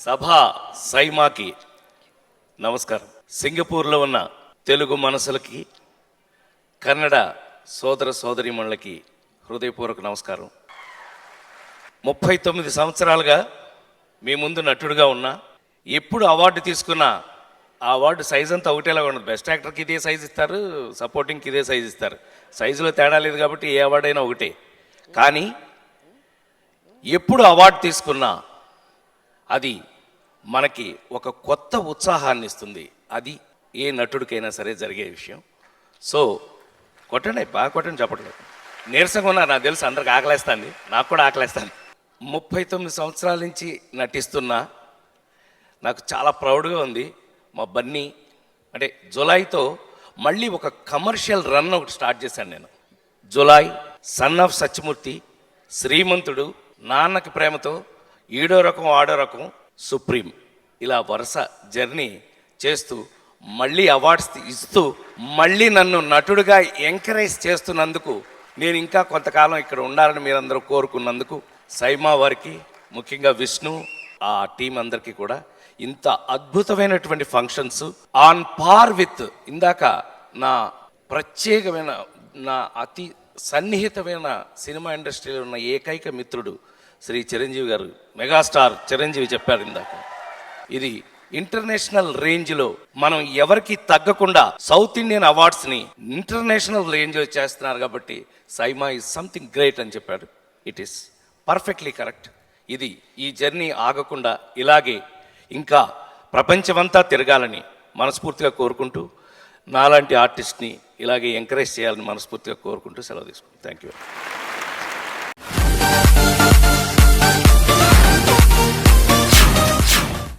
సభా సైమాకి నమస్కారం. సింగపూర్లో ఉన్న తెలుగు మనసులకి, కన్నడ సోదర సోదరీమణులకి హృదయపూర్వక నమస్కారం. 39 సంవత్సరాలుగా మీ ముందు నటుడుగా ఉన్నా, ఎప్పుడు అవార్డు తీసుకున్నా ఆ అవార్డు సైజ్ అంతా ఒకటేలాగా ఉండదు. బెస్ట్ యాక్టర్కి ఇదే సైజ్ ఇస్తారు, సపోర్టింగ్కి ఇదే సైజ్ ఇస్తారు. సైజులో తేడా లేదు కాబట్టి ఏ అవార్డు అయినా ఒకటే. కానీ ఎప్పుడు అవార్డు తీసుకున్నా అది మనకి ఒక కొత్త ఉత్సాహాన్ని ఇస్తుంది. అది ఏ నటుడికైనా సరే జరిగే విషయం. సో కొట్టండి, బాగా కొట్టండి, చెప్పట్లేదు. నీరసంగా ఉన్నా, నాకు తెలుసు అందరికి ఆకలేస్తాను, నాకు కూడా ఆకలేస్తాను. 39 సంవత్సరాల నుంచి నటిస్తున్నా. నాకు చాలా ప్రౌడ్గా ఉంది. మా బన్నీ అంటే జులైతో మళ్ళీ ఒక కమర్షియల్ రన్ ఒకటి స్టార్ట్ చేశాను నేను. జులై, సన్ ఆఫ్ సత్యమూర్తి, శ్రీమంతుడు, నాన్నకి ప్రేమతో, ఈడో రకం ఆడో రకం, సుప్రీం, ఇలా వరుస జర్నీ చేస్తూ మళ్ళీ అవార్డ్స్ ఇస్తూ మళ్ళీ నన్ను నటుడిగా ఎంకరేజ్ చేస్తున్నందుకు, నేను ఇంకా కొంతకాలం ఇక్కడ ఉండాలని మీరందరూ కోరుకున్నందుకు సైమా వారికి, ముఖ్యంగా విష్ణు, ఆ టీం అందరికీ కూడా ఇంత అద్భుతమైనటువంటి ఫంక్షన్స్ ఆన్ పార్ విత్ ఇందాక నా ప్రత్యేకమైన, నా అతి సన్నిహితమైన సినిమా ఇండస్ట్రీలో ఉన్న ఏకైక మిత్రుడు శ్రీ చిరంజీవి గారు, మెగాస్టార్ చిరంజీవి చెప్పారు ఇందాక. ఇది ఇంటర్నేషనల్ రేంజ్లో మనం ఎవరికి తగ్గకుండా సౌత్ ఇండియన్ అవార్డ్స్ని ఇంటర్నేషనల్ రేంజ్లో చేస్తున్నారు కాబట్టి సైమా ఈజ్ సంథింగ్ గ్రేట్ అని చెప్పాడు. It is perfectly correct. ఇది ఈ జర్నీ ఆగకుండా ఇలాగే ఇంకా ప్రపంచమంతా తిరగాలని మనస్ఫూర్తిగా కోరుకుంటూ, నాలాంటి ఆర్టిస్ట్ని ఇలాగే ఎంకరేజ్ చేయాలని మనస్ఫూర్తిగా కోరుకుంటూ సెలవు తీసుకుంటాను. Thank you.